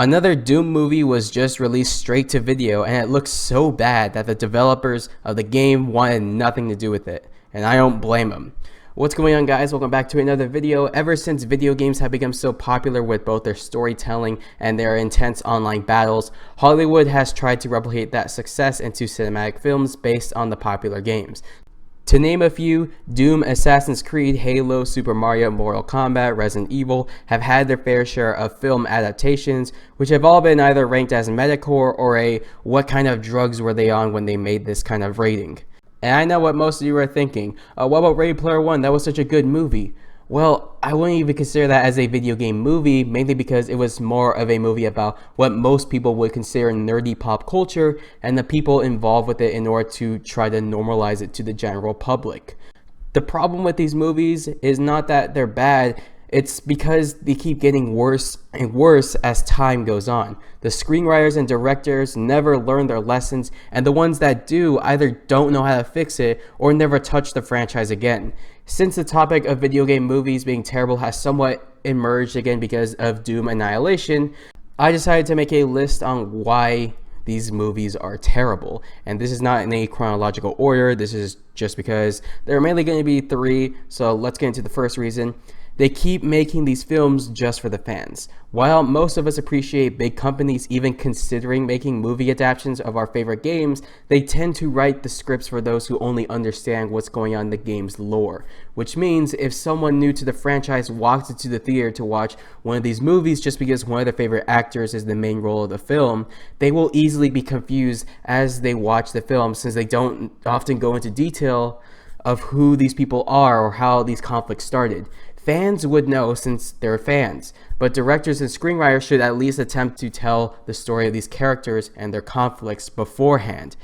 Another Doom movie was just released straight to video, and it looks so bad that the developers of the game wanted nothing to do with it, and I don't blame them. What's going on, guys? Welcome back to another video. Ever since video games have become so popular with both their storytelling and their intense online battles, Hollywood has tried to replicate that success into cinematic films based on the popular games. To name a few, Doom, Assassin's Creed, Halo, Super Mario, Mortal Kombat, Resident Evil have had their fair share of film adaptations, which have all been either ranked as Metacore or a what kind of drugs were they on when they made this kind of rating. And I know what most of you are thinking, what about Ready Player One? That was such a good movie. Well, I wouldn't even consider that as a video game movie, mainly because it was more of a movie about what most people would consider nerdy pop culture and the people involved with it in order to try to normalize it to the general public. The problem with these movies is not that they're bad, it's because they keep getting worse and worse as time goes on. The screenwriters and directors never learn their lessons, and the ones that do either don't know how to fix it or never touch the franchise again. Since the topic of video game movies being terrible has somewhat emerged again because of Doom Annihilation, I decided to make a list on why these movies are terrible. And this is not in a chronological order, this is just because there are mainly going to be three, so let's get into the first reason. They keep making these films just for the fans. While most of us appreciate big companies even considering making movie adaptations of our favorite games, they tend to write the scripts for those who only understand what's going on in the game's lore. Which means if someone new to the franchise walks into the theater to watch one of these movies just because one of their favorite actors is the main role of the film, they will easily be confused as they watch the film, since they don't often go into detail of who these people are or how these conflicts started. Fans would know since they're fans, but directors and screenwriters should at least attempt to tell the story of these characters and their conflicts beforehand.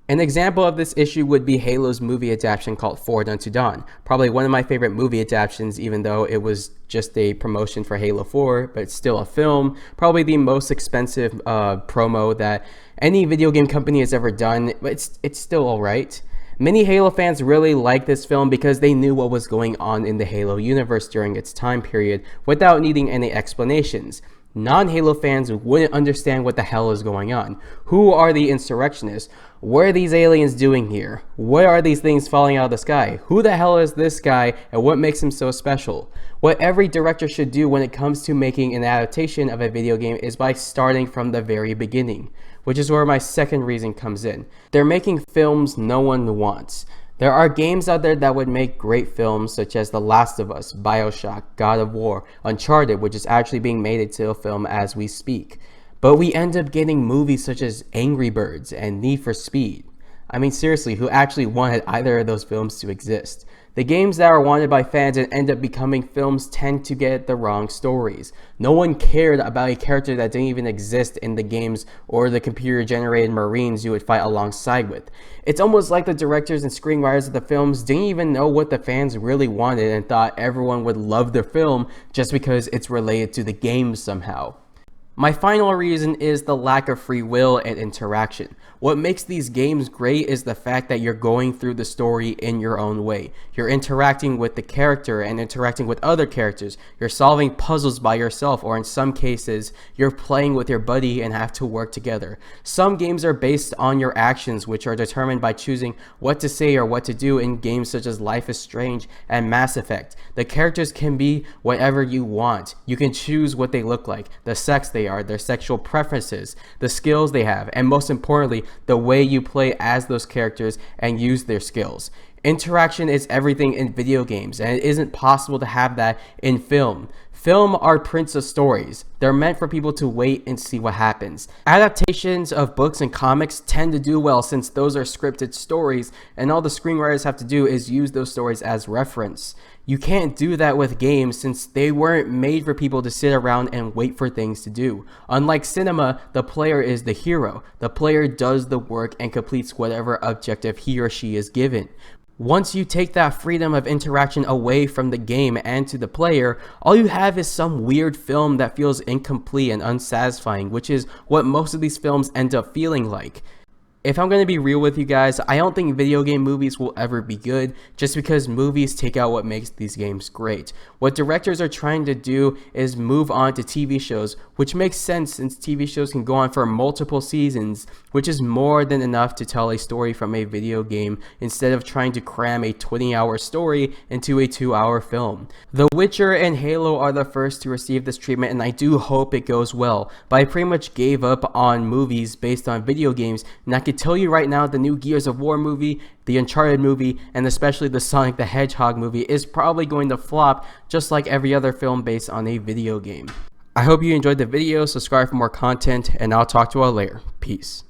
An example of this issue would be Halo's movie adaptation called Forward Unto Dawn. Probably one of my favorite movie adaptations, even though it was just a promotion for Halo 4, but it's still a film. Probably the most expensive promo that any video game company has ever done, but it's still alright. Many Halo fans really liked this film because they knew what was going on in the Halo universe during its time period without needing any explanations. Non-Halo fans wouldn't understand what the hell is going on. Who are the insurrectionists? What are these aliens doing here? What are these things falling out of the sky? Who the hell is this guy and what makes him so special? What every director should do when it comes to making an adaptation of a video game is by starting from the very beginning, which is where my second reason comes in. They're making films no one wants. There are games out there that would make great films such as The Last of Us, BioShock, God of War, Uncharted, which is actually being made into a film as we speak. But we end up getting movies such as Angry Birds and Need for Speed. I mean, seriously, who actually wanted either of those films to exist? The games that are wanted by fans and end up becoming films tend to get the wrong stories. No one cared about a character that didn't even exist in the games or the computer-generated Marines you would fight alongside with. It's almost like the directors and screenwriters of the films didn't even know what the fans really wanted and thought everyone would love the film just because it's related to the game somehow. My final reason is the lack of free will and interaction. What makes these games great is the fact that you're going through the story in your own way. You're interacting with the character and interacting with other characters. You're solving puzzles by yourself, or in some cases, you're playing with your buddy and have to work together. Some games are based on your actions, which are determined by choosing what to say or what to do in games such as Life is Strange and Mass Effect. The characters can be whatever you want. You can choose what they look like, the sex they are, their sexual preferences, the skills they have, and most importantly, the way you play as those characters and use their skills. Interaction is everything in video games, and it isn't possible to have that in film. Film are prints of stories. They're meant for people to wait and see what happens. Adaptations of books and comics tend to do well since those are scripted stories, and all the screenwriters have to do is use those stories as reference. You can't do that with games since they weren't made for people to sit around and wait for things to do. Unlike cinema, the player is the hero. The player does the work and completes whatever objective he or she is given. Once you take that freedom of interaction away from the game and to the player, all you have is some weird film that feels incomplete and unsatisfying, which is what most of these films end up feeling like. If I'm going to be real with you guys, I don't think video game movies will ever be good just because movies take out what makes these games great. What directors are trying to do is move on to TV shows, which makes sense since TV shows can go on for multiple seasons, which is more than enough to tell a story from a video game instead of trying to cram a 20-hour story into a 2-hour film. The Witcher and Halo are the first to receive this treatment, and I do hope it goes well, but I pretty much gave up on movies based on video games, and I can tell you right now the new Gears of War movie, the Uncharted movie, and especially the Sonic the Hedgehog movie is probably going to flop just like every other film based on a video game. I hope you enjoyed the video, subscribe for more content, and I'll talk to you all later. Peace.